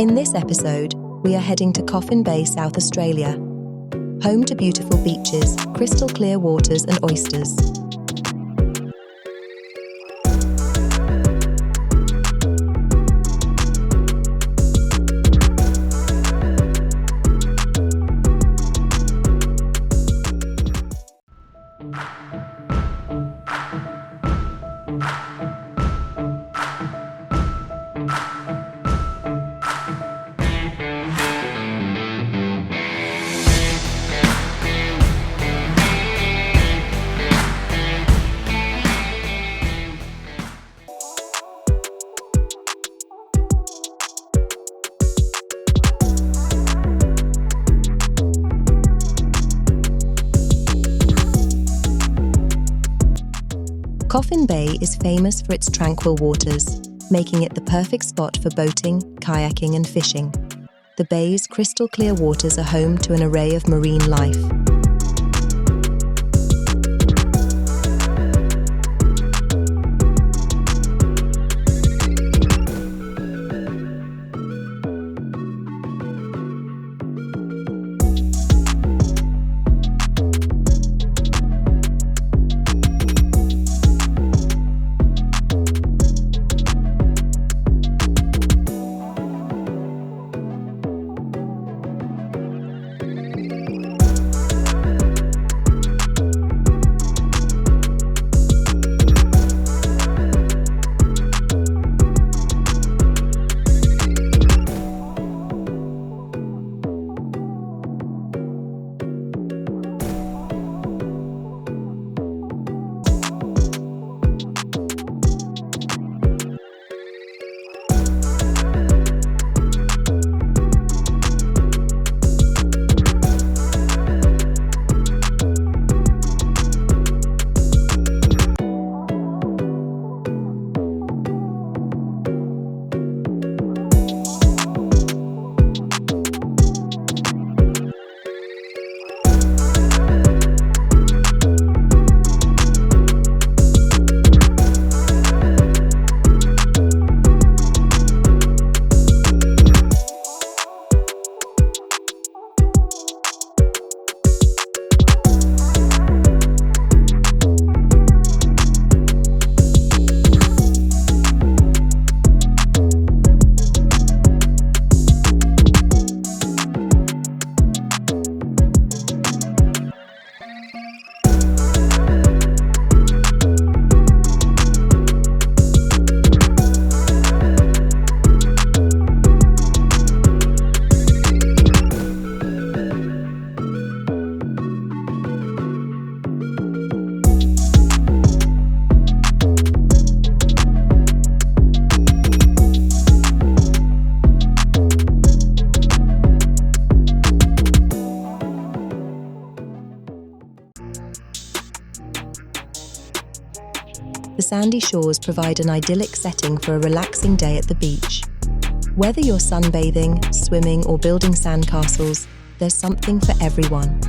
In this episode, we are heading to Coffin Bay, South Australia, home to beautiful beaches, crystal clear waters and oysters. Coffin Bay is famous for its tranquil waters, making it the perfect spot for boating, kayaking and fishing. The bay's crystal clear waters are home to an array of marine life. The sandy shores provide an idyllic setting for a relaxing day at the beach. Whether you're sunbathing, swimming, or building sandcastles, there's something for everyone.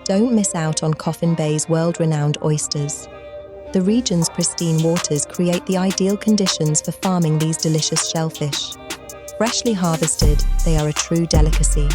Don't miss out on Coffin Bay's world-renowned oysters. The region's pristine waters create the ideal conditions for farming these delicious shellfish. Freshly harvested, they are a true delicacy.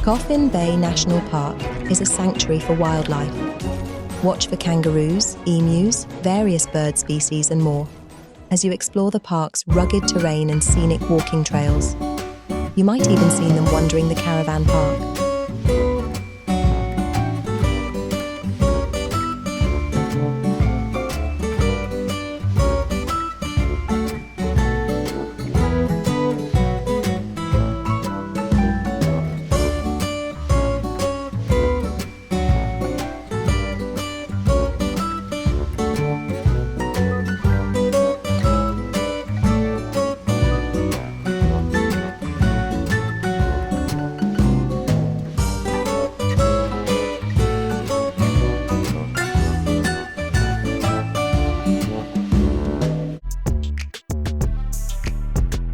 Coffin Bay National Park is a sanctuary for wildlife. Watch for kangaroos, emus, various bird species and more as you explore the park's rugged terrain and scenic walking trails. You might even see them wandering the caravan park.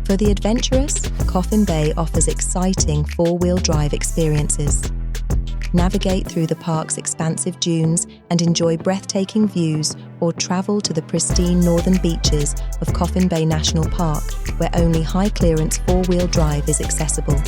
For the adventurous, Coffin Bay offers exciting four-wheel drive experiences. Navigate through the park's expansive dunes and enjoy breathtaking views, or travel to the pristine northern beaches of Coffin Bay National Park, where only high-clearance four-wheel drive is accessible.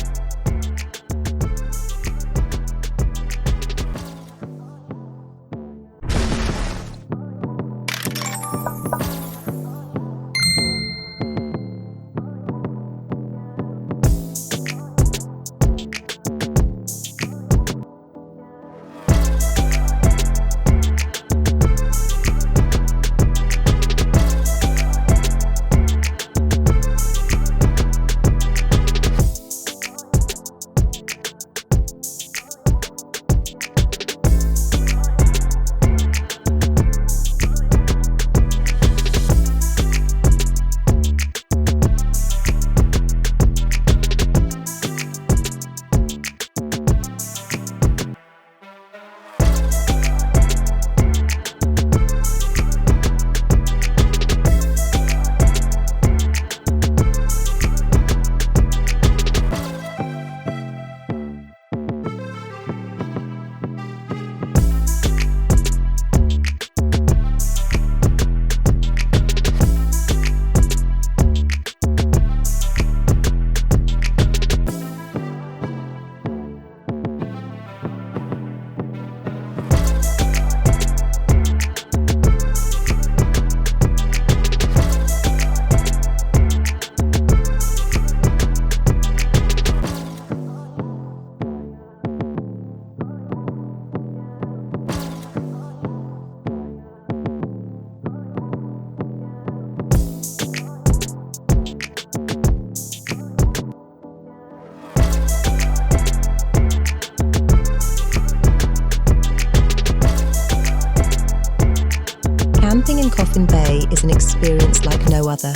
Camping in Coffin Bay is an experience like no other.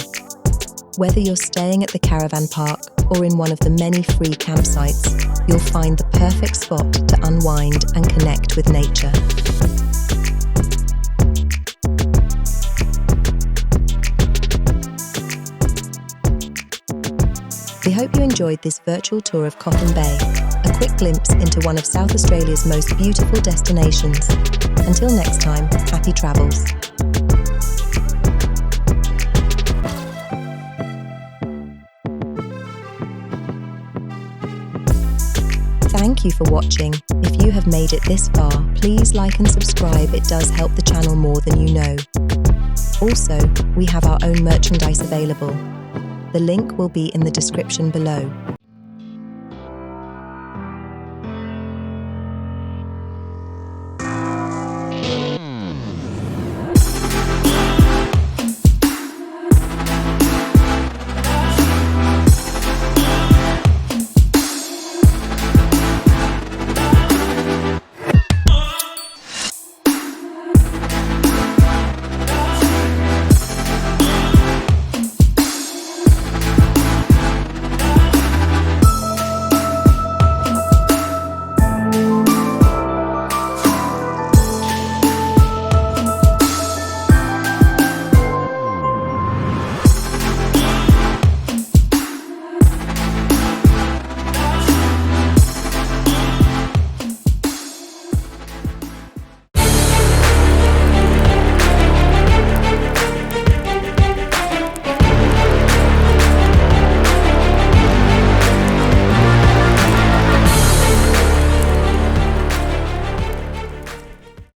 Whether you're staying at the caravan park or in one of the many free campsites, you'll find the perfect spot to unwind and connect with nature. We hope you enjoyed this virtual tour of Coffin Bay, a quick glimpse into one of South Australia's most beautiful destinations. Until next time, happy travels. Thank you for watching. If you have made it this far, please like and subscribe. It does help the channel more than you know. Also, we have our own merchandise available. The link will be in the description below.